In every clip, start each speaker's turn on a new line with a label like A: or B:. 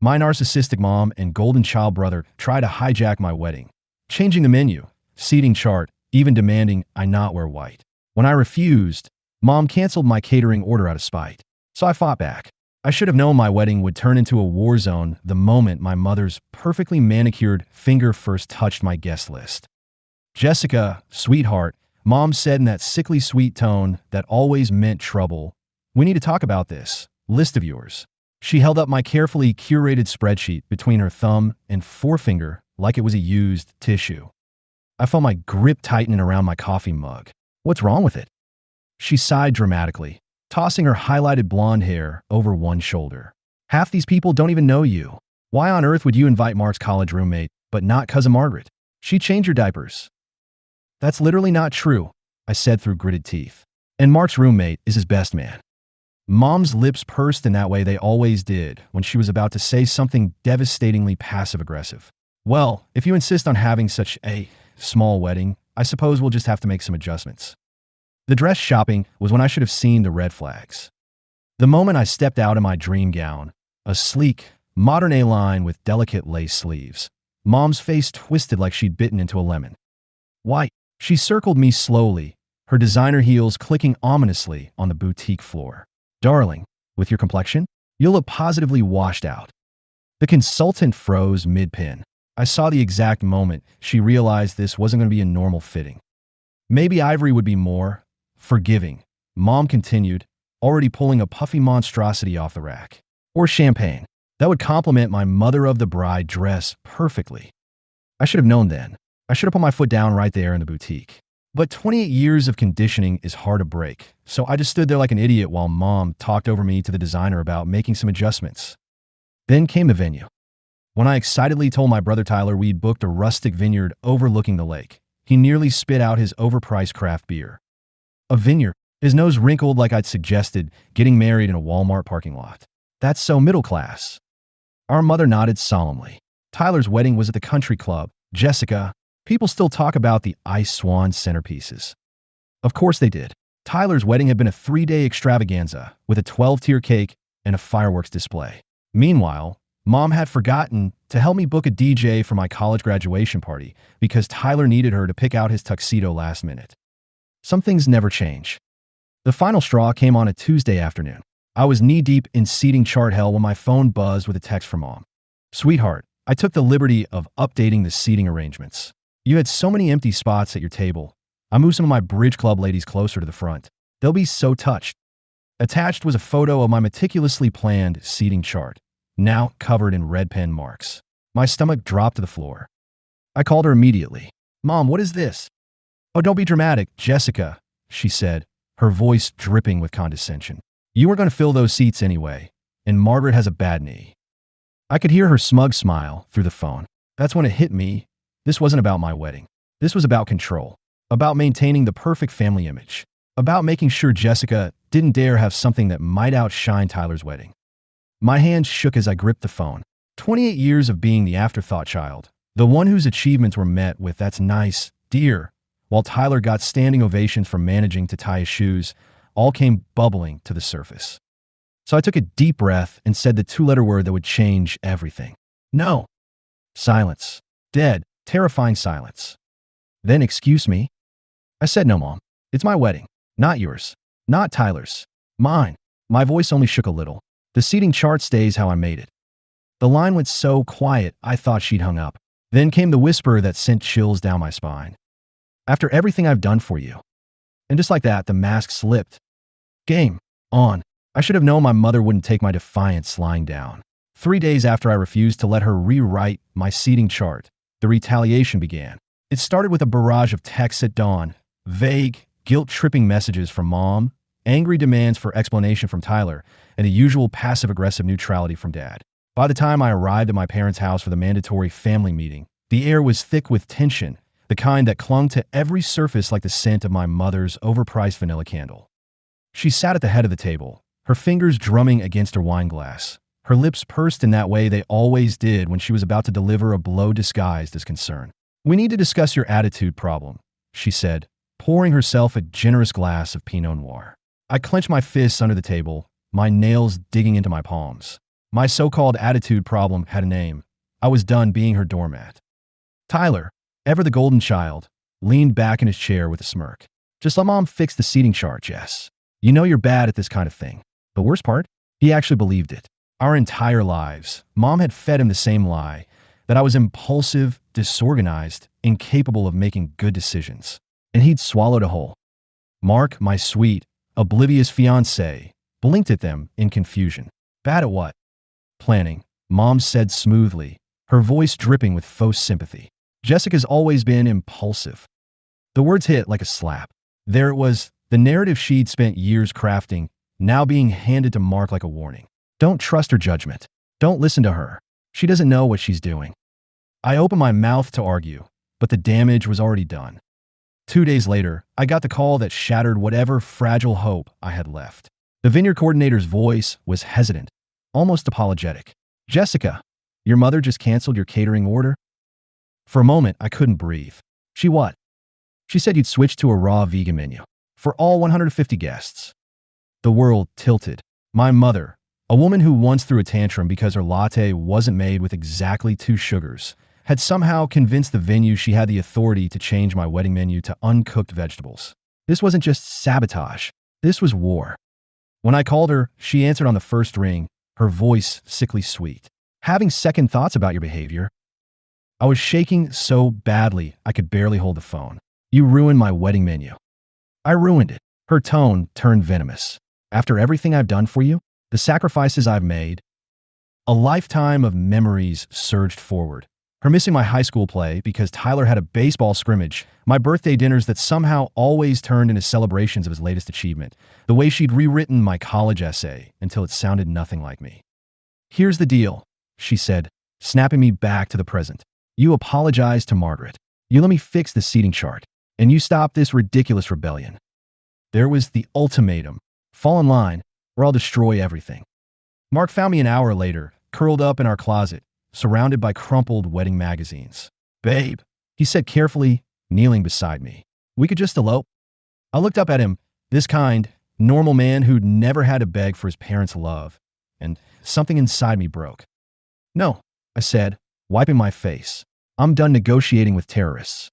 A: My narcissistic mom and golden child brother tried to hijack my wedding, changing the menu, seating chart, even demanding I not wear white. When I refused, Mom canceled my catering order out of spite. So I fought back. I should have known my wedding would turn into a war zone the moment my mother's perfectly manicured finger first touched my guest list. "Jessica, sweetheart," Mom said in that sickly sweet tone that always meant trouble, "we need to talk about this list of yours." She held up my carefully curated spreadsheet between her thumb and forefinger like it was a used tissue. I felt my grip tightening around my coffee mug. "What's wrong with it?" She sighed dramatically, tossing her highlighted blonde hair over one shoulder. "Half these people don't even know you. Why on earth would you invite Mark's college roommate, but not Cousin Margaret? She changed your diapers." "That's literally not true," I said through gritted teeth. "And Mark's roommate is his best man." Mom's lips pursed in that way they always did when she was about to say something devastatingly passive-aggressive. "Well, if you insist on having such a small wedding, I suppose we'll just have to make some adjustments." The dress shopping was when I should have seen the red flags. The moment I stepped out in my dream gown, a sleek, modern A-line with delicate lace sleeves, Mom's face twisted like she'd bitten into a lemon. "Why?" She circled me slowly, her designer heels clicking ominously on the boutique floor. "Darling, with your complexion, you'll look positively washed out." The consultant froze mid-pin. I saw the exact moment she realized this wasn't going to be a normal fitting. "Maybe ivory would be more forgiving," Mom continued, already pulling a puffy monstrosity off the rack. "Or champagne. That would complement my mother-of-the-bride dress perfectly." I should have known then. I should have put my foot down right there in the boutique. But 28 years of conditioning is hard to break, so I just stood there like an idiot while Mom talked over me to the designer about making some adjustments. Then came the venue. When I excitedly told my brother Tyler we'd booked a rustic vineyard overlooking the lake, he nearly spit out his overpriced craft beer. A vineyard? His nose wrinkled like I'd suggested getting married in a Walmart parking lot. "That's so middle class." Our mother nodded solemnly. "Tyler's wedding was at the country club, Jessica. People still talk about the ice swan centerpieces." Of course they did. Tyler's wedding had been a 3-day extravaganza with a 12-tier cake and a fireworks display. Meanwhile, Mom had forgotten to help me book a DJ for my college graduation party because Tyler needed her to pick out his tuxedo last minute. Some things never change. The final straw came on a Tuesday afternoon. I was knee-deep in seating chart hell when my phone buzzed with a text from Mom. "Sweetheart, I took the liberty of updating the seating arrangements. You had so many empty spots at your table. I moved some of my bridge club ladies closer to the front. They'll be so touched." Attached was a photo of my meticulously planned seating chart, now covered in red pen marks. My stomach dropped to the floor. I called her immediately. "Mom, what is this?" "Oh, don't be dramatic, Jessica," she said, her voice dripping with condescension. "You weren't going to fill those seats anyway, and Margaret has a bad knee." I could hear her smug smile through the phone. That's when it hit me. This wasn't about my wedding. This was about control, about maintaining the perfect family image, about making sure Jessica didn't dare have something that might outshine Tyler's wedding. My hands shook as I gripped the phone. 28 years of being the afterthought child, the one whose achievements were met with "that's nice, dear," while Tyler got standing ovations for managing to tie his shoes, all came bubbling to the surface. So I took a deep breath and said the 2-letter word that would change everything. "No." Silence. Dead. Terrifying silence. Then, "Excuse me?" I said, "No, Mom. It's my wedding. Not yours. Not Tyler's. Mine." My voice only shook a little. The seating chart stays how I made it. The line went so quiet, I thought she'd hung up. Then came the whisper that sent chills down my spine. "After everything I've done for you." And just like that, the mask slipped. Game on. I should have known my mother wouldn't take my defiance lying down. 3 days after I refused to let her rewrite my seating chart, the retaliation began. It started with a barrage of texts at dawn, vague, guilt-tripping messages from Mom, angry demands for explanation from Tyler, and the usual passive-aggressive neutrality from Dad. By the time I arrived at my parents' house for the mandatory family meeting, the air was thick with tension, the kind that clung to every surface like the scent of my mother's overpriced vanilla candle. She sat at the head of the table, her fingers drumming against her wine glass, her lips pursed in that way they always did when she was about to deliver a blow disguised as concern. "We need to discuss your attitude problem," she said, pouring herself a generous glass of Pinot Noir. I clenched my fists under the table, my nails digging into my palms. My so-called attitude problem had a name. I was done being her doormat. Tyler, ever the golden child, leaned back in his chair with a smirk. Just let Mom fix the seating chart, Jess. You know you're bad at this kind of thing. The worst part? He actually believed it. Our entire lives, Mom had fed him the same lie, that I was impulsive, disorganized, incapable of making good decisions. And he'd swallowed a whole. Mark, my sweet, oblivious fiancé, blinked at them in confusion. Bad at what? Planning, Mom said smoothly, her voice dripping with faux sympathy. Jessica's always been impulsive. The words hit like a slap. There it was, the narrative she'd spent years crafting, now being handed to Mark like a warning. Don't trust her judgment. Don't listen to her. She doesn't know what she's doing. I opened my mouth to argue, but the damage was already done. 2 days later, I got the call that shattered whatever fragile hope I had left. The vineyard coordinator's voice was hesitant, almost apologetic. Jessica, your mother just canceled your catering order? For a moment, I couldn't breathe. She what? She said you'd switch to a raw vegan menu for all 150 guests. The world tilted. My mother, a woman who once threw a tantrum because her latte wasn't made with exactly 2 sugars, had somehow convinced the venue she had the authority to change my wedding menu to uncooked vegetables. This wasn't just sabotage. This was war. When I called her, she answered on the first ring, her voice sickly sweet. Having second thoughts about your behavior. I was shaking so badly I could barely hold the phone. You ruined my wedding menu. I ruined it. Her tone turned venomous. After everything I've done for you, the sacrifices I've made, a lifetime of memories surged forward. Her missing my high school play because Tyler had a baseball scrimmage, my birthday dinners that somehow always turned into celebrations of his latest achievement, the way she'd rewritten my college essay until it sounded nothing like me. Here's the deal, she said, snapping me back to the present. You apologize to Margaret. You let me fix the seating chart. And you stop this ridiculous rebellion. There was the ultimatum. Fall in line, or I'll destroy everything. Mark found me an hour later, curled up in our closet, surrounded by crumpled wedding magazines. Babe, he said carefully, kneeling beside me. We could just elope. I looked up at him, this kind, normal man who'd never had to beg for his parents' love, and something inside me broke. No, I said, wiping my face. I'm done negotiating with terrorists.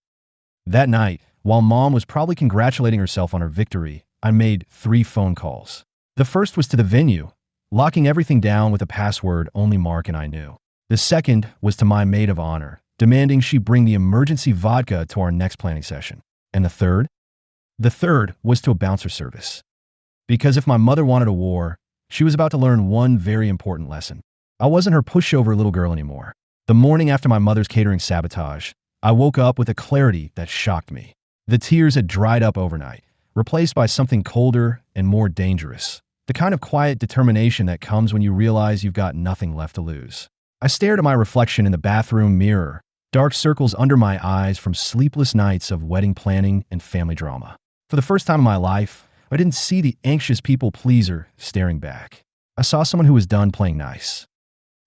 A: That night, while Mom was probably congratulating herself on her victory, I made 3 phone calls. The first was to the venue, locking everything down with a password only Mark and I knew. The second was to my maid of honor, demanding she bring the emergency vodka to our next planning session. And the third? The third was to a bouncer service. Because if my mother wanted a war, she was about to learn one very important lesson. I wasn't her pushover little girl anymore. The morning after my mother's catering sabotage, I woke up with a clarity that shocked me. The tears had dried up overnight, replaced by something colder and more dangerous. The kind of quiet determination that comes when you realize you've got nothing left to lose. I stared at my reflection in the bathroom mirror, dark circles under my eyes from sleepless nights of wedding planning and family drama. For the first time in my life, I didn't see the anxious people pleaser staring back. I saw someone who was done playing nice.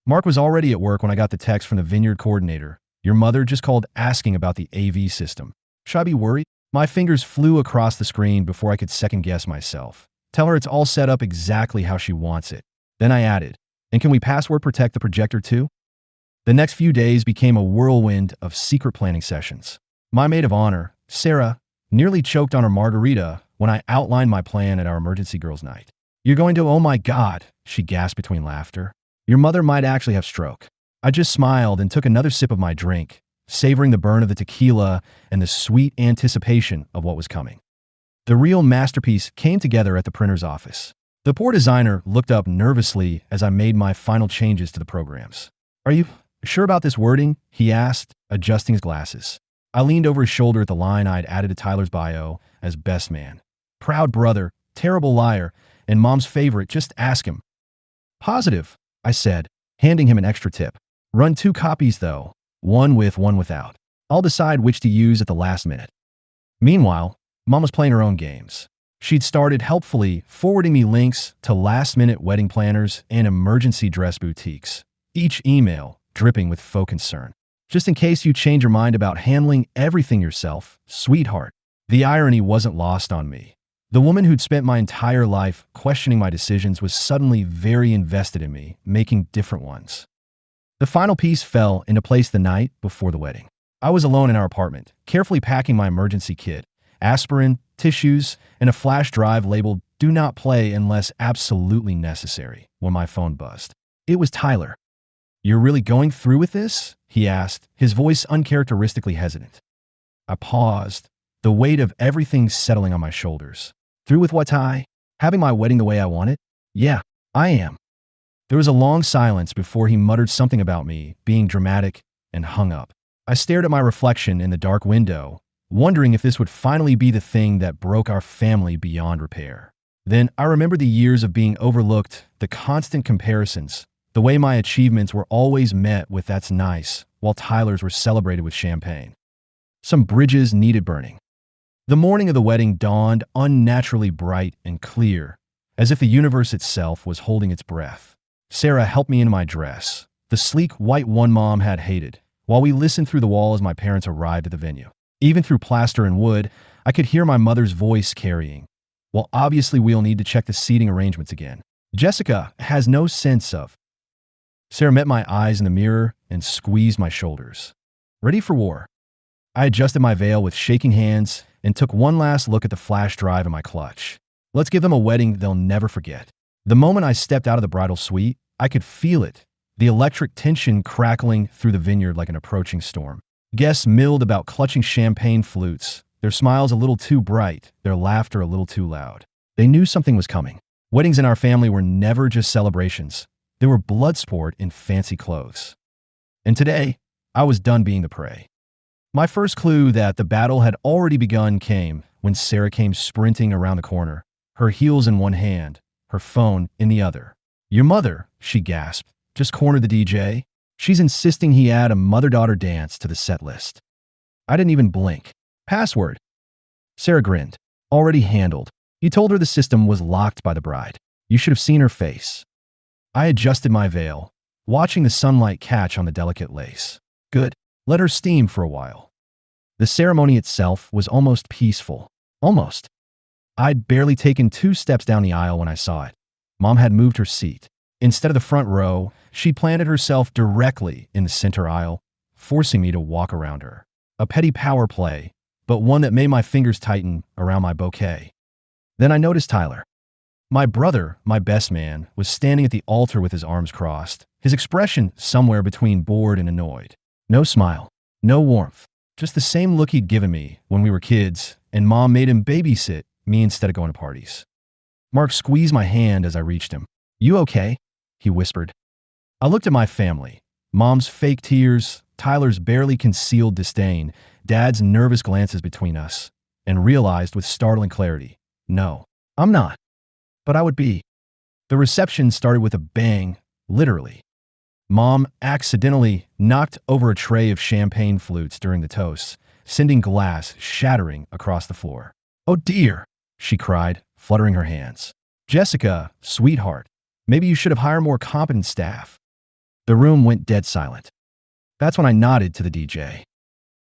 A: Mark was already at work when I got the text from the vineyard coordinator. Your mother just called asking about the AV system. Should I be worried? My fingers flew across the screen before I could second-guess myself. Tell her it's all set up exactly how she wants it. Then I added, and can we password protect the projector too? The next few days became a whirlwind of secret planning sessions. My maid of honor, Sarah, nearly choked on her margarita when I outlined my plan at our emergency girls' night. You're going to, oh my God, she gasped between laughter. Your mother might actually have stroke. I just smiled and took another sip of my drink, savoring the burn of the tequila and the sweet anticipation of what was coming. The real masterpiece came together at the printer's office. The poor designer looked up nervously as I made my final changes to the programs. Are you sure about this wording? He asked, adjusting his glasses. I leaned over his shoulder at the line I'd added to Tyler's bio as best man. Proud brother, terrible liar, and Mom's favorite, just ask him. Positive, I said, handing him an extra tip. Run 2 copies though, one with, one without. I'll decide which to use at the last minute. Meanwhile, Mom was playing her own games. She'd started helpfully forwarding me links to last-minute wedding planners and emergency dress boutiques, each email dripping with faux concern. Just in case you change your mind about handling everything yourself, sweetheart. The irony wasn't lost on me. The woman who'd spent my entire life questioning my decisions was suddenly very invested in me, making different ones. The final piece fell into place the night before the wedding. I was alone in our apartment, carefully packing my emergency kit, aspirin, tissues, and a flash drive labeled "Do not play unless absolutely necessary" when my phone buzzed. It was Tyler. "You're really going through with this?" he asked, his voice uncharacteristically hesitant. I paused, the weight of everything settling on my shoulders. "Through with what, Ty? Having my wedding the way I want it?" "Yeah, I am." There was a long silence before he muttered something about me being dramatic and hung up. I stared at my reflection in the dark window, wondering if this would finally be the thing that broke our family beyond repair. Then I remembered the years of being overlooked, the constant comparisons, the way my achievements were always met with "that's nice," while Tyler's were celebrated with champagne. Some bridges needed burning. The morning of the wedding dawned unnaturally bright and clear, as if the universe itself was holding its breath. Sarah helped me in my dress, the sleek white one Mom had hated, while we listened through the wall as my parents arrived at the venue. Even through plaster and wood, I could hear my mother's voice carrying, "Well, obviously we'll need to check the seating arrangements again. Jessica has no sense of." Sarah met my eyes in the mirror and squeezed my shoulders. "Ready for war." I adjusted my veil with shaking hands and took one last look at the flash drive in my clutch. Let's give them a wedding they'll never forget. The moment I stepped out of the bridal suite, I could feel it, the electric tension crackling through the vineyard like an approaching storm. Guests milled about clutching champagne flutes, their smiles a little too bright, their laughter a little too loud. They knew something was coming. Weddings in our family were never just celebrations. They were blood sport in fancy clothes. And today, I was done being the prey. My first clue that the battle had already begun came when Sarah came sprinting around the corner, her heels in one hand, her phone in the other. "Your mother," she gasped, "just cornered the DJ. She's insisting he add a mother-daughter dance to the set list." I didn't even blink. "Password." Sarah grinned. "Already handled. You told her the system was locked by the bride. You should have seen her face." I adjusted my veil, watching the sunlight catch on the delicate lace. "Good. Let her steam for a while." The ceremony itself was almost peaceful. Almost. I'd barely taken 2 steps down the aisle when I saw it. Mom had moved her seat. Instead of the front row, she planted herself directly in the center aisle, forcing me to walk around her. A petty power play, but one that made my fingers tighten around my bouquet. Then I noticed Tyler. My brother, my best man, was standing at the altar with his arms crossed, his expression somewhere between bored and annoyed. No smile, no warmth, just the same look he'd given me when we were kids, and Mom made him babysit me instead of going to parties. Mark squeezed my hand as I reached him. "You okay?" he whispered. I looked at my family. Mom's fake tears, Tyler's barely concealed disdain, Dad's nervous glances between us, and realized with startling clarity, no, I'm not. But I would be. The reception started with a bang, literally. Mom accidentally knocked over a tray of champagne flutes during the toast, sending glass shattering across the floor. "Oh dear," she cried, fluttering her hands. "Jessica, sweetheart, maybe you should have hired more competent staff." The room went dead silent. That's when I nodded to the DJ.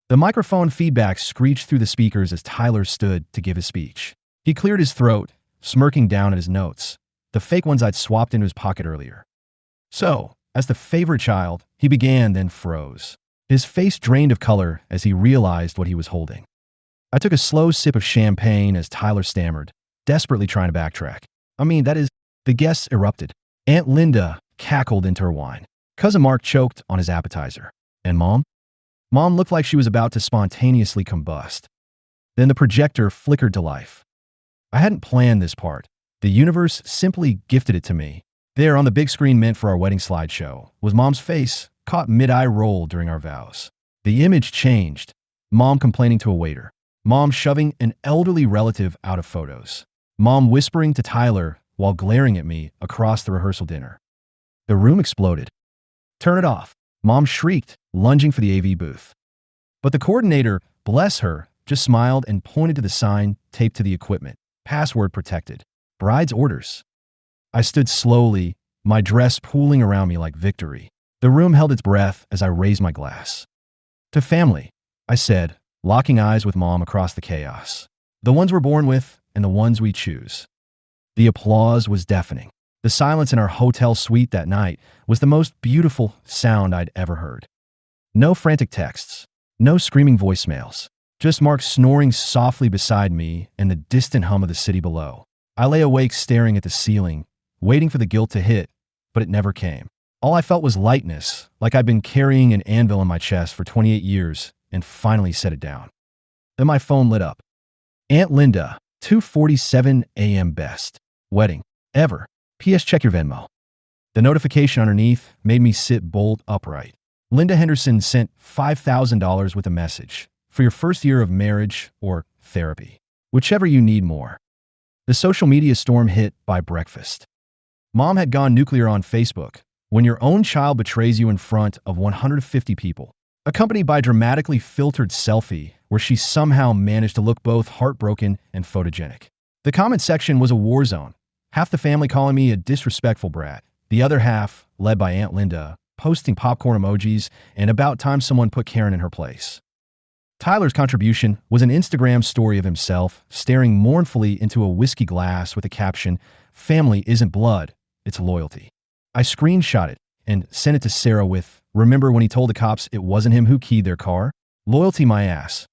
A: The microphone feedback screeched through the speakers as Tyler stood to give his speech. He cleared his throat, smirking down at his notes, the fake ones I'd swapped into his pocket earlier. "So, as the favorite child," he began, then froze. His face drained of color as he realized what he was holding. I took a slow sip of champagne as Tyler stammered, desperately trying to backtrack. The guests erupted. Aunt Linda cackled into her wine. Cousin Mark choked on his appetizer. And Mom? Mom looked like she was about to spontaneously combust. Then the projector flickered to life. I hadn't planned this part. The universe simply gifted it to me. There on the big screen meant for our wedding slideshow was Mom's face, caught mid-eye roll during our vows. The image changed. Mom complaining to a waiter. Mom shoving an elderly relative out of photos. Mom whispering to Tyler while glaring at me across the rehearsal dinner. The room exploded. "Turn it off," Mom shrieked, lunging for the AV booth. But the coordinator, bless her, just smiled and pointed to the sign taped to the equipment. "Password protected. Bride's orders." I stood slowly, my dress pooling around me like victory. The room held its breath as I raised my glass. "To family," I said, locking eyes with Mom across the chaos. "The ones we're born with, and the ones we choose. The applause was deafening. The silence in our hotel suite that night was the most beautiful sound I'd ever heard. No frantic texts, no screaming voicemails, just Mark snoring softly beside me and the distant hum of the city below. I lay awake staring at the ceiling, waiting for the guilt to hit, but it never came. All I felt was lightness, like I'd been carrying an anvil in my chest for 28 years and finally set it down. Then my phone lit up. Aunt Linda, 2:47 a.m. best. Wedding. Ever. P.S. Check your Venmo. The notification underneath made me sit bolt upright. Linda Henderson sent $5,000 with a message. For your first year of marriage or therapy. Whichever you need more. The social media storm hit by breakfast. Mom had gone nuclear on Facebook. When your own child betrays you in front of 150 people, accompanied by a dramatically filtered selfie where she somehow managed to look both heartbroken and photogenic. The comment section was a war zone. Half the family calling me a disrespectful brat. The other half, led by Aunt Linda, posting popcorn emojis and about time someone put Karen in her place. Tyler's contribution was an Instagram story of himself staring mournfully into a whiskey glass with a caption, "Family isn't blood, it's loyalty." I screenshot it and sent it to Sarah with, "Remember when he told the cops it wasn't him who keyed their car? Loyalty my ass."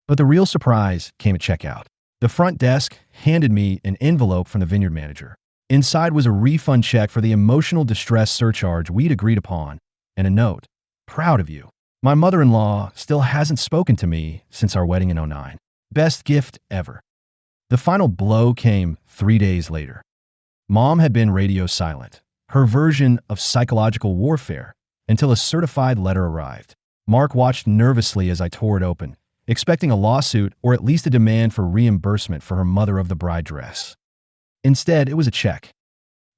A: But the real surprise came at checkout. The front desk handed me an envelope from the vineyard manager. Inside was a refund check for the emotional distress surcharge we'd agreed upon, and a note, "Proud of you. My mother-in-law still hasn't spoken to me since our wedding in '09. Best gift ever." The final blow came 3 days later. Mom had been radio silent, her version of psychological warfare, until a certified letter arrived. Mark watched nervously as I tore it open, expecting a lawsuit or at least a demand for reimbursement for her mother of the bride dress. Instead, it was a check.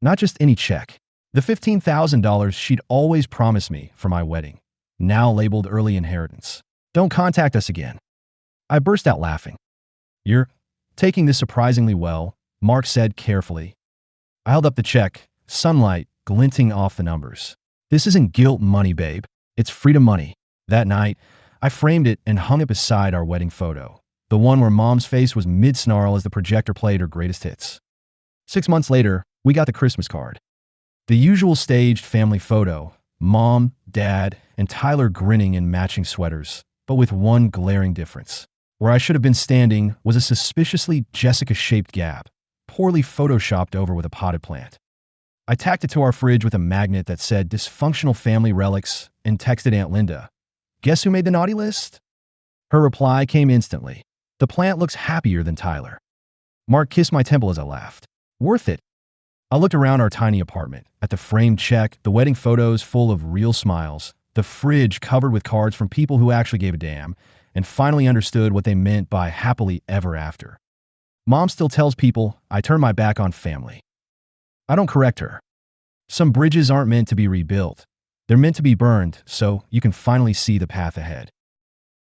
A: Not just any check. The $15,000 she'd always promised me for my wedding, now labeled early inheritance. "Don't contact us again." I burst out laughing. "You're taking this surprisingly well," Mark said carefully. I held up the check, sunlight glinting off the numbers. "This isn't guilt money, babe. It's freedom money." That night, I framed it and hung it beside our wedding photo, the one where Mom's face was mid-snarl as the projector played her greatest hits. 6 months later, we got the Christmas card. The usual staged family photo, Mom, Dad, and Tyler grinning in matching sweaters, but with one glaring difference. Where I should have been standing was a suspiciously Jessica-shaped gap, poorly photoshopped over with a potted plant. I tacked it to our fridge with a magnet that said "Dysfunctional Family Relics" and texted Aunt Linda, "Guess who made the naughty list?" Her reply came instantly. "The plant looks happier than Tyler." Mark kissed my temple as I laughed. "Worth it." I looked around our tiny apartment, at the framed check, the wedding photos full of real smiles, the fridge covered with cards from people who actually gave a damn, and finally understood what they meant by happily ever after. Mom still tells people I turn my back on family. I don't correct her. Some bridges aren't meant to be rebuilt. They're meant to be burned so you can finally see the path ahead.